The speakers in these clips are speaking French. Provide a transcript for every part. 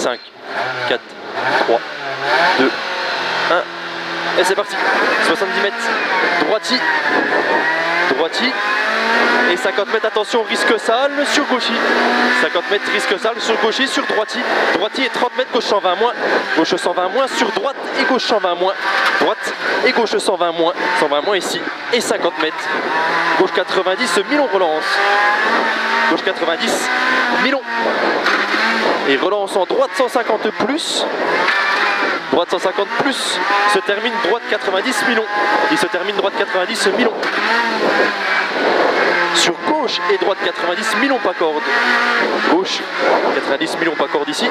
5, 4, 3, 2, 1. Et c'est parti. 70 mètres. Droiti. Droiti. Et 50 mètres, attention, risque sale sur gauchi. 50 mètres, risque sale sur gauchi, sur droiti. Droiti et 30 mètres, gauche 120 moins. Gauche 120 moins, sur droite et gauche 120 moins. Droite et gauche 120 moins. 120 moins ici. Et 50 mètres. Gauche 90, Milon relance. Gauche 90, Milon. Et relance en droite 150 plus. Droite 150 plus. Se termine droite 90, Milon. Il se termine droite 90, Milon. Sur gauche et droite 90, Milon pas corde. Gauche 90, Milon pas corde ici.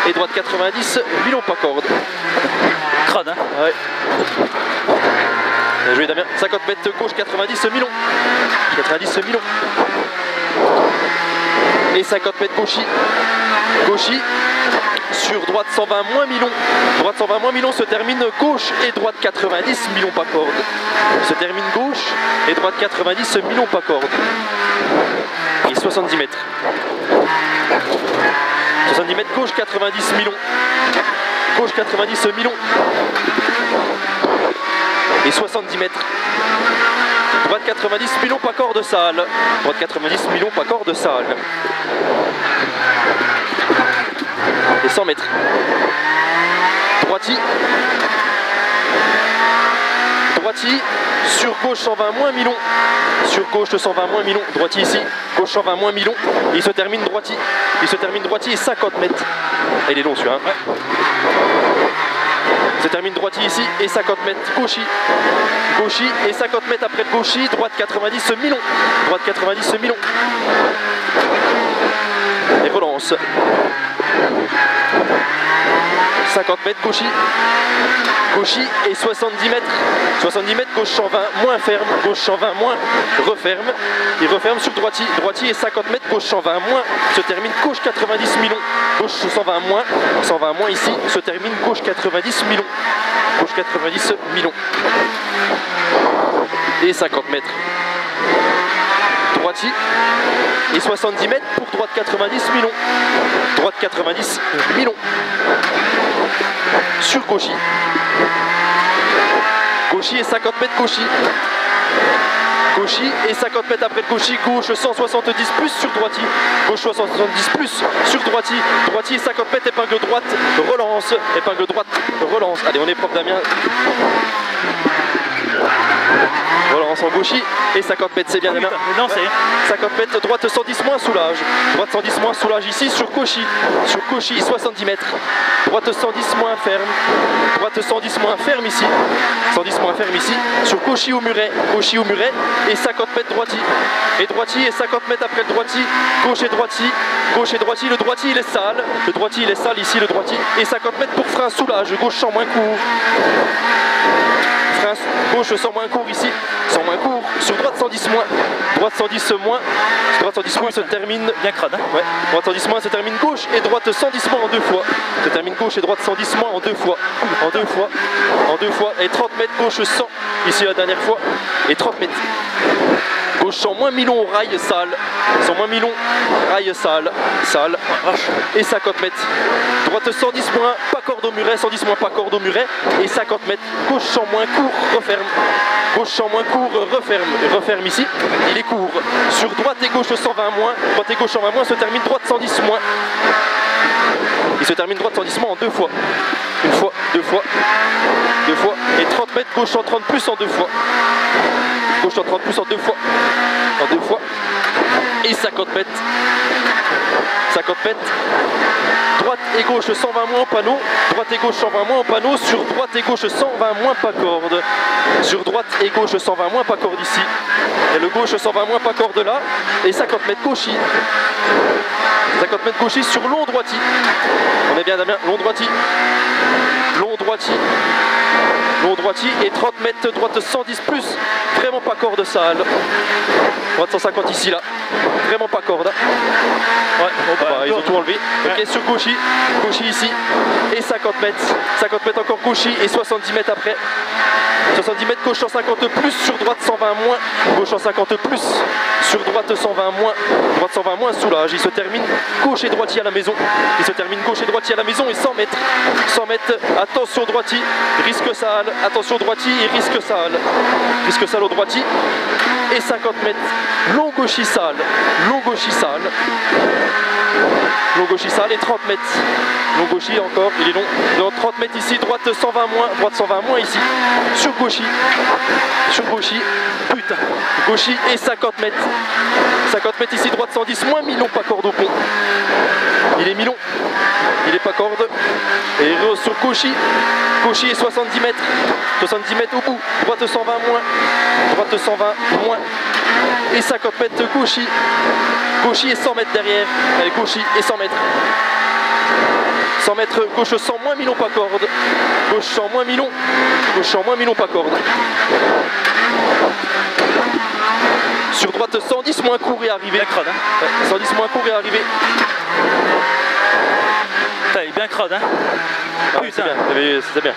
Et droite 90, Milon pas corde. Crade, hein. Ouais. Bien joué Damien. 50 mètres gauche 90, Milon. 90, Milon. Et 50 mètres gauchi. Gauchi. Sur droite 120 moins Milon. Droite 120 moins Milon se termine gauche et droite 90, Milon pas corde. Se termine gauche et droite 90, Milon pas corde. Et 70 mètres. 70 mètres gauche 90, Milon. Gauche 90, Milon. Et 70 mètres. Droite 90, Milon pas corde sale. Droite 90, Milon pas corde sale. Et 100 mètres. Droiti. Droiti. Sur gauche 120 moins Milon. Sur gauche 120 moins Milon. Droiti ici. Gauche 120 moins Milon. Et il se termine droiti. Il se termine droiti et 50 mètres. Et il est long celui-là. Hein. Ouais. Il se termine droiti ici et 50 mètres. Gauchi. Gauchi et 50 mètres après le gauchi. Droite 90 Milon. Droite 90 Milon. Et relance. 50 mètres gauchi. Gauchi et 70 mètres. 70 mètres gauche 120 moins ferme. Gauche 120 moins referme. Il referme sur droiti. Droiti et 50 mètres gauche 120 moins. Se termine gauche 90 Milon. Gauche 120 moins. 120 moins ici. Se termine gauche 90 Milon. Gauche 90 Milon. Et 50 mètres. Droiti. Et 70 mètres pour droite 90 Milon. Droite 90 Milon. Sur gauchi. Gauchi et 50 mètres gauchi. Gauchi et 50 mètres après le gauchi. Gauche 170 plus sur droiti. Gauche 170 plus sur droiti. Droiti et 50 mètres épingle droite. Relance. Épingle droite. Relance. Allez, on est propre Damien. Relance en gauchi et 50 mètres, c'est bien Damien. Non, c'est 50 mètres, droite 110 moins, soulage. Droite 110 moins, soulage ici sur gauchi. Sur gauchi, 70 mètres. Droite 110 moins, ferme. Droite 110 moins, ferme ici. 110 moins, ferme ici. Sur gauchi au muret. Gauchi au muret. Et 50 mètres droiti. Et droiti et 50 mètres après le droiti. Gauche et droiti. Gauche et droiti. Le droiti, il est sale. Le droiti, il est sale ici, le droiti. Et 50 mètres pour frein, soulage. Gauche sans moins court. Gauche 100 moins court ici, 100 moins court, sur droite 110 moins, droite 110 moins, sur droite 110 moins se termine, bien crade, hein. Ouais, droite 110 moins se termine gauche et droite 110 moins en deux fois, se termine gauche et droite 110 moins en deux fois, en deux fois, en deux fois, et 30 mètres gauche 100, ici la dernière fois, et 30 mètres. Gauche 100 moins Milon, rail sale, 100 moins Milon, rail sale, sale, et 50 mètres. Droite 110 moins, pas corde au muret, 110 moins, pas corde au muret, et 50 mètres. Gauche 100 moins, court, referme. Gauche 100 moins, court, referme. Referme ici, il est court. Sur droite et gauche 120 moins, droite et gauche 120 moins, se termine droite 110 moins. Il se termine droite 110 moins en deux fois. Une fois, deux fois, deux fois, et 30 mètres, gauche 130 plus en deux fois. Gauche 130 plus en deux fois. En deux fois. Et 50 mètres. 50 mètres. Droite et gauche 120 moins en panneau. Droite et gauche 120 moins en panneau. Sur droite et gauche 120 moins pas corde. Sur droite et gauche 120 moins pas corde ici. Et le gauche 120 moins pas corde là. Et 50 mètres gauchi. 50 mètres gauchi sur long droiti. On est bien Damien. Long droiti. Long droiti. Long droiti et 30 mètres droite 110 plus. Vraiment pas corde sale. Droite 150 ici là. Vraiment pas corde. Ouais, ils ont tout enlevé. Ok, sur Gauchy. Gauchy ici. Et 50 mètres. 50 mètres encore Gauchy et 70 mètres après. 70 mètres, gauche 150 plus, sur droite 120 moins, gauche 150 plus, sur droite 120 moins, droite 120 moins, soulage, il se termine gauche et droitier à la maison, il se termine gauche et droitier à la maison et 100 mètres, attention droitier, risque sale, attention droitier et risque sale au droitier, et 50 mètres, long gauchis sale, long gauchis sale, long gauchis sale et 30 mètres, long gauchis encore, il est long, dans 30 mètres ici, droite 120 moins ici, sur gauchis, putain, gauchis et 50 mètres ici, droite 110 moins, Milon pas corde au pont, il est Milon, il est pas corde, et sur gauchis et 70 mètres au bout, droite 120 moins, et 50 mètres gauchis et 100 mètres derrière, allez gauchis et 100 mètres. 100 mètres, gauche 100 moins, Milon pas corde. Gauche 100 moins, Milon pas corde. Sur droite 110 moins court et arrivé. Bien crade, hein. 110 moins court et arrivé. Putain, il est bien crade, hein. Ah, c'est bien, c'était bien.